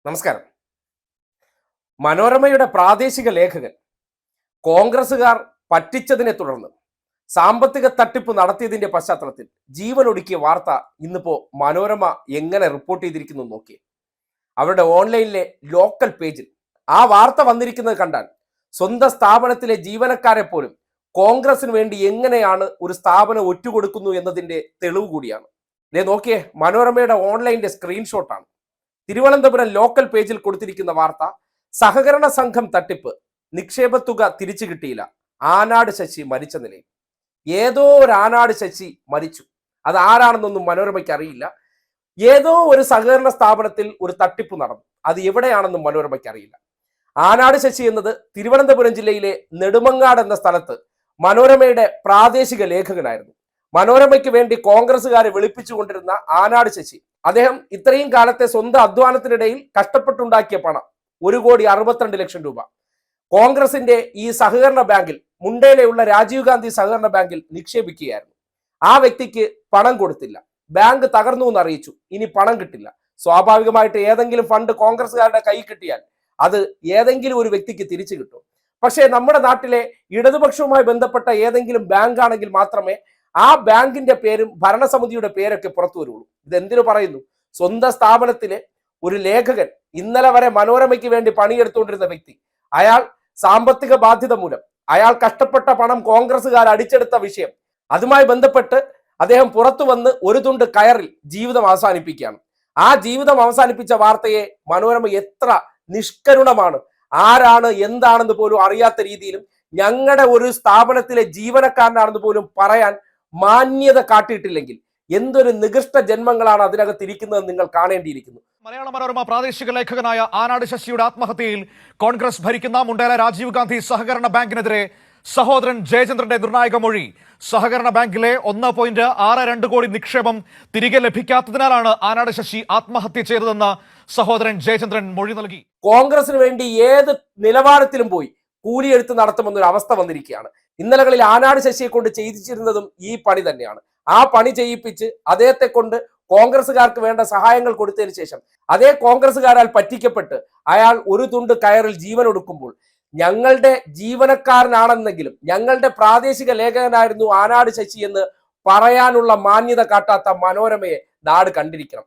നമസ്കാരം. മനോരമയുടെ പ്രാദേശിക ലേഖകൻ കോൺഗ്രസുകാർ പറ്റിച്ചതിനെ തുടർന്ന് സാമ്പത്തിക തട്ടിപ്പ് നടത്തിയതിന്റെ പശ്ചാത്തലത്തിൽ ജീവനൊടുക്കിയ വാർത്ത ഇന്നിപ്പോ മനോരമ എങ്ങനെ റിപ്പോർട്ട് ചെയ്തിരിക്കുന്നു നോക്കിയേ. അവരുടെ ഓൺലൈനിലെ ലോക്കൽ പേജിൽ ആ വാർത്ത വന്നിരിക്കുന്നത് കണ്ടാൽ സ്വന്തം സ്ഥാപനത്തിലെ ജീവനക്കാരെ പോലും കോൺഗ്രസിന് വേണ്ടി എങ്ങനെയാണ് ഒരു സ്ഥാപനം ഒറ്റുകൊടുക്കുന്നു എന്നതിന്റെ തെളിവ് കൂടിയാണ്. നോക്കിയേ, മനോരമയുടെ ഓൺലൈനിന്റെ സ്ക്രീൻഷോട്ടാണ്. തിരുവനന്തപുരം ലോക്കൽ പേജിൽ കൊടുത്തിരിക്കുന്ന വാർത്ത: സഹകരണ സംഘം തട്ടിപ്പ്, നിക്ഷേപത്തുക തിരിച്ചു കിട്ടിയില്ല, ആനാട് ശശി മരിച്ച നിലയിൽ. ഏതോ ഒരു ആനാട് ശശി മരിച്ചു. അത് ആരാണെന്നൊന്നും മനോരമയ്ക്ക് അറിയില്ല. ഏതോ ഒരു സഹകരണ സ്ഥാപനത്തിൽ ഒരു തട്ടിപ്പ് നടന്നു. അത് എവിടെയാണെന്നും മനോരമയ്ക്ക് അറിയില്ല. ആനാട് ശശി എന്നത് തിരുവനന്തപുരം ജില്ലയിലെ നെടുമങ്ങാട് എന്ന സ്ഥലത്ത് മനോരമയുടെ പ്രാദേശിക ലേഖകനായിരുന്നു. മനോരമയ്ക്ക് വേണ്ടി കോൺഗ്രസുകാരെ വിളിപ്പിച്ചുകൊണ്ടിരുന്ന ആനാട് ശശി, അദ്ദേഹം ഇത്രയും കാലത്തെ സ്വന്തം അധ്വാനത്തിനിടയിൽ കഷ്ടപ്പെട്ടുണ്ടാക്കിയ പണം 1,62,00,000 രൂപ കോൺഗ്രസിന്റെ ഈ സഹകരണ ബാങ്കിൽ, മുണ്ടേലയുള്ള രാജീവ് ഗാന്ധി സഹകരണ ബാങ്കിൽ നിക്ഷേപിക്കുകയായിരുന്നു. ആ വ്യക്തിക്ക് പണം കൊടുത്തില്ല. ബാങ്ക് തകർന്നു എന്ന് അറിയിച്ചു. ഇനി പണം കിട്ടില്ല. സ്വാഭാവികമായിട്ട് ഏതെങ്കിലും ഫണ്ട് കോൺഗ്രസുകാരുടെ കൈ കിട്ടിയാൽ അത് ഏതെങ്കിലും ഒരു വ്യക്തിക്ക് തിരിച്ചു കിട്ടും. പക്ഷേ നമ്മുടെ നാട്ടിലെ ഇടതുപക്ഷവുമായി ബന്ധപ്പെട്ട ഏതെങ്കിലും ബാങ്ക് ആണെങ്കിൽ മാത്രമേ ആ ബാങ്കിന്റെ പേരും ഭരണസമിതിയുടെ പേരൊക്കെ പുറത്തു വരുള്ളൂ. ഇതെന്തിനു പറയുന്നു? സ്വന്തം സ്ഥാപനത്തിലെ ഒരു ലേഖകൻ, ഇന്നലെ വരെ മനോരമയ്ക്ക് വേണ്ടി പണിയെടുത്തുകൊണ്ടിരുന്ന വ്യക്തി, അയാൾ സാമ്പത്തിക ബാധ്യത മൂലം അയാൾ കഷ്ടപ്പെട്ട പണം കോൺഗ്രസുകാർ അടിച്ചെടുത്ത വിഷയം, അതുമായി ബന്ധപ്പെട്ട് അദ്ദേഹം പുറത്തു വന്ന് ഒരു തുണ്ട് കയറിൽ ജീവിതം അവസാനിപ്പിക്കുകയാണ്. ആ ജീവിതം അവസാനിപ്പിച്ച വാർത്തയെ മനോരമ എത്ര നിഷ്കരുണമാണ്, ആരാണ് എന്താണെന്ന് പോലും അറിയാത്ത രീതിയിലും ഞങ്ങളുടെ ഒരു സ്ഥാപനത്തിലെ ജീവനക്കാരനാണെന്ന് പോലും പറയാൻ മാന്യത കാട്ടിയിട്ടില്ലെങ്കിൽ എന്തൊരു നികൃഷ്ട ജന്മങ്ങളാണ് അതിനകത്ത് ഇരിക്കുന്നതെന്ന് നിങ്ങൾ കാണേണ്ടിയിരിക്കുന്നു. മലയാള മനോരമ പ്രാദേശിക ലേഖകനായ ആനാട് ശശിയുടെ ആത്മഹത്യയിൽ കോൺഗ്രസ് ഭരിക്കുന്ന മുണ്ടേല രാജീവ് ഗാന്ധി സഹകരണ ബാങ്കിനെതിരെ സഹോദരൻ ജയചന്ദ്രന്റെ നിർണായക മൊഴി. സഹകരണ ബാങ്കിലെ 1.62 കോടി നിക്ഷേപം തിരികെ ലഭിക്കാത്തതിനാലാണ് ആനാട് ശശി ആത്മഹത്യ ചെയ്തതെന്ന് സഹോദരൻ ജയചന്ദ്രൻ മൊഴി നൽകി. കോൺഗ്രസിന് വേണ്ടി ഏത് നിലവാരത്തിലും പോയി കൂലിയെടുത്ത് നടത്തുമെന്നൊരു അവസ്ഥ വന്നിരിക്കുകയാണ്. ഇന്നലകളിൽ ആനാട് ശശിയെ കൊണ്ട് ചെയ്യിച്ചിരുന്നതും ഈ പണി തന്നെയാണ്. ആ പണി ചെയ്യിപ്പിച്ച് അദ്ദേഹത്തെ കൊണ്ട് കോൺഗ്രസുകാർക്ക് വേണ്ട സഹായങ്ങൾ കൊടുത്തതിന് ശേഷം അതേ കോൺഗ്രസുകാരാൽ പറ്റിക്കപ്പെട്ട് അയാൾ ഒരു തുണ്ട് കയറിൽ ജീവൻ ഒടുക്കുമ്പോൾ ഞങ്ങളുടെ ജീവനക്കാരനാണെന്നെങ്കിലും ഞങ്ങളുടെ പ്രാദേശിക ലേഖകനായിരുന്നു ആനാട് ശശി എന്ന് പറയാനുള്ള മാന്യത കാട്ടാത്ത മനോരമയെ നാട് കണ്ടിരിക്കണം.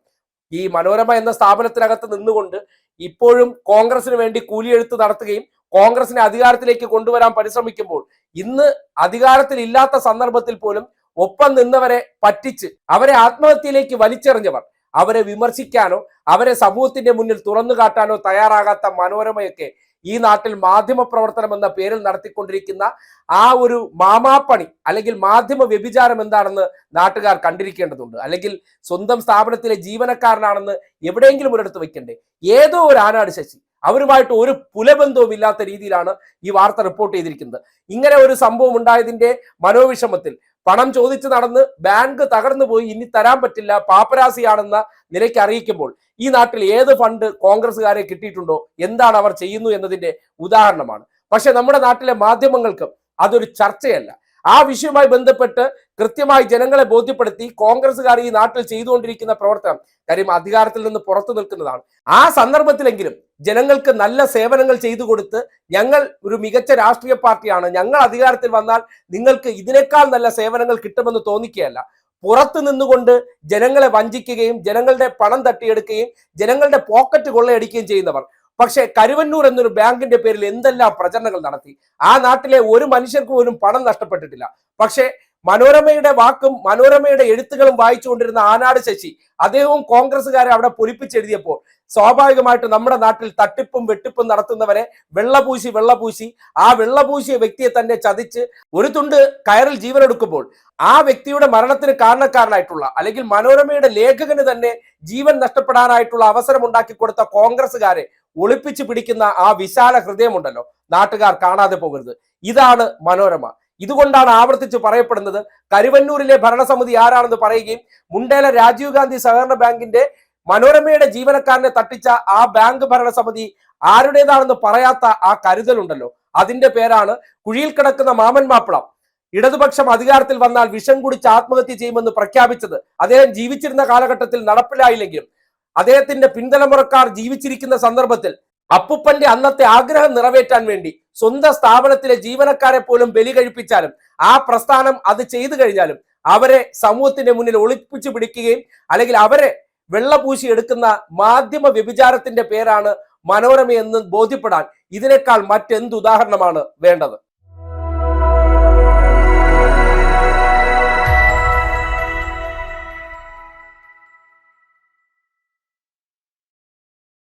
ഈ മനോരമ എന്ന സ്ഥാപനത്തിനകത്ത് നിന്നുകൊണ്ട് ഇപ്പോഴും കോൺഗ്രസിന് വേണ്ടി കൂലിയെഴുത്ത് നടത്തുകയും കോൺഗ്രസിനെ അധികാരത്തിലേക്ക് കൊണ്ടുവരാൻ പരിശ്രമിക്കുമ്പോൾ ഇന്ന് അധികാരത്തിൽ ഇല്ലാത്ത സന്ദർഭത്തിൽ പോലും ഒപ്പം നിന്നവരെ പറ്റിച്ച് അവരെ ആത്മഹത്യയിലേക്ക് വലിച്ചെറിഞ്ഞവർ, അവരെ വിമർശിക്കാനോ അവരെ സമൂഹത്തിന്റെ മുന്നിൽ തുറന്നു കാട്ടാനോ തയ്യാറാകാത്ത മനോരമയൊക്കെ ഈ നാട്ടിൽ മാധ്യമ പ്രവർത്തനം എന്ന പേരിൽ നടത്തിക്കൊണ്ടിരിക്കുന്ന ആ ഒരു മാമാപ്പണി അല്ലെങ്കിൽ മാധ്യമ വ്യഭിചാരം എന്താണെന്ന് നാട്ടുകാർ കണ്ടിരിക്കേണ്ടതുണ്ട്. അല്ലെങ്കിൽ സ്വന്തം സ്ഥാപനത്തിലെ ജീവനക്കാരനാണെന്ന് എവിടെയെങ്കിലും ഒരിടത്ത് വെക്കണ്ടേ? ഏതോ ഒരു ആനാട് ശശി, അവരുമായിട്ട് ഒരു പുലബന്ധവും ഇല്ലാത്ത രീതിയിലാണ് ഈ വാർത്ത റിപ്പോർട്ട് ചെയ്തിരിക്കുന്നത്. ഇങ്ങനെ ഒരു സംഭവം ഉണ്ടായതിന്റെ മനോവിഷമത്തിൽ പണം ചോദിച്ച് നടന്ന് ബാങ്ക് തകർന്നു പോയി, ഇനി തരാൻ പറ്റില്ല, പാപ്പരാസിയാണെന്ന നിലയ്ക്ക് അറിയിക്കുമ്പോൾ ഈ നാട്ടിൽ ഏത് ഫണ്ട് കോൺഗ്രസുകാരെ കിട്ടിയിട്ടുണ്ടോ, എന്താണ് അവർ ചെയ്യുന്നു എന്നതിന്റെ ഉദാഹരണമാണ്. പക്ഷെ നമ്മുടെ നാട്ടിലെ മാധ്യമങ്ങൾക്ക് അതൊരു ചർച്ചയല്ല. ആ വിഷയവുമായി ബന്ധപ്പെട്ട് കൃത്യമായി ജനങ്ങളെ ബോധ്യപ്പെടുത്തി കോൺഗ്രസുകാർ ഈ നാട്ടിൽ ചെയ്തുകൊണ്ടിരിക്കുന്ന പ്രവർത്തനം, കാര്യം അധികാരത്തിൽ നിന്ന് പുറത്തു നിൽക്കുന്നതാണ്. ആ സന്ദർഭത്തിലെങ്കിലും ജനങ്ങൾക്ക് നല്ല സേവനങ്ങൾ ചെയ്തു കൊടുത്ത് ഞങ്ങൾ ഒരു മികച്ച രാഷ്ട്രീയ പാർട്ടിയാണ്, ഞങ്ങൾ അധികാരത്തിൽ വന്നാൽ നിങ്ങൾക്ക് ഇതിനേക്കാൾ നല്ല സേവനങ്ങൾ കിട്ടുമെന്ന് തോന്നിക്കുകയല്ല, പുറത്തു നിന്നുകൊണ്ട് ജനങ്ങളെ വഞ്ചിക്കുകയും ജനങ്ങളുടെ പണം തട്ടിയെടുക്കുകയും ജനങ്ങളുടെ പോക്കറ്റ് കൊള്ളയടിക്കുകയും ചെയ്യുന്നവർ. പക്ഷെ കരുവന്നൂർ എന്നൊരു ബാങ്കിന്റെ പേരിൽ എന്തെല്ലാം പ്രചരണങ്ങൾ നടത്തി. ആ നാട്ടിലെ ഒരു മനുഷ്യർക്ക് പോലും പണം നഷ്ടപ്പെട്ടിട്ടില്ല. പക്ഷെ മനോരമയുടെ വാക്കും മനോരമയുടെ എഴുത്തുകളും വായിച്ചുകൊണ്ടിരുന്ന ആനാട് ശശി അദ്ദേഹവും കോൺഗ്രസുകാരെ അവിടെ പൊലിപ്പിച്ചെഴുതിയപ്പോൾ സ്വാഭാവികമായിട്ട് നമ്മുടെ നാട്ടിൽ തട്ടിപ്പും വെട്ടിപ്പും നടത്തുന്നവരെ വെള്ളപൂശി ആ വെള്ളപൂശിയ വ്യക്തിയെ തന്നെ ചതിച്ച് ഒരു തുണ്ട് കയറിൽ ജീവനെടുക്കുമ്പോൾ ആ വ്യക്തിയുടെ മരണത്തിന് കാരണക്കാരനായിട്ടുള്ള അല്ലെങ്കിൽ മനോരമയുടെ ലേഖകന് തന്നെ ജീവൻ നഷ്ടപ്പെടാനായിട്ടുള്ള അവസരം ഉണ്ടാക്കി കൊടുത്ത കോൺഗ്രസുകാരെ ഒളിപ്പിച്ചു പിടിക്കുന്ന ആ വിശാല ഹൃദയമുണ്ടല്ലോ, നാട്ടുകാർ കാണാതെ പോകരുത്. ഇതാണ് മനോരമ. ഇതുകൊണ്ടാണ് ആവർത്തിച്ച് പറയപ്പെടുന്നത് കരുവന്നൂരിലെ ഭരണസമിതി ആരാണെന്ന് പറയുകയും മുണ്ടേല രാജീവ് ഗാന്ധി സഹകരണ ബാങ്കിന്റെ മനോരമയുടെ ജീവനക്കാരനെ തട്ടിച്ച ആ ബാങ്ക് ഭരണസമിതി ആരുടേതാണെന്ന് പറയാത്ത ആ കരുതലുണ്ടല്ലോ, അതിന്റെ പേരാണ് കുഴിയിൽ കിടക്കുന്ന മാമൻ മാപ്പിള ഇടതുപക്ഷം അധികാരത്തിൽ വന്നാൽ വിഷം കുടിച്ച് ആത്മഹത്യ ചെയ്യുമെന്ന് പ്രഖ്യാപിച്ചത് അദ്ദേഹം ജീവിച്ചിരുന്ന കാലഘട്ടത്തിൽ നടപ്പിലായില്ലെങ്കിലും അദ്ദേഹത്തിന്റെ പിൻതലമുറക്കാർ ജീവിച്ചിരിക്കുന്ന സന്ദർഭത്തിൽ അപ്പുപ്പന്റെ അന്നത്തെ ആഗ്രഹം നിറവേറ്റാൻ വേണ്ടി സ്വന്തം സ്ഥാപനത്തിലെ ജീവനക്കാരെ പോലും ബലി കഴിപ്പിച്ചാലും ആ പ്രസ്ഥാനം അത് ചെയ്തു കഴിഞ്ഞാലും അവരെ സമൂഹത്തിന്റെ മുന്നിൽ ഒളിപ്പിച്ചു പിടിക്കുകയും അല്ലെങ്കിൽ അവരെ വെള്ളപൂശി എടുക്കുന്ന മാധ്യമ വ്യഭിചാരത്തിന്റെ പേരാണ് മനോരമ എന്ന് ബോധ്യപ്പെടാൻ ഇതിനേക്കാൾ മറ്റെന്ത് ഉദാഹരണമാണ് വേണ്ടത്?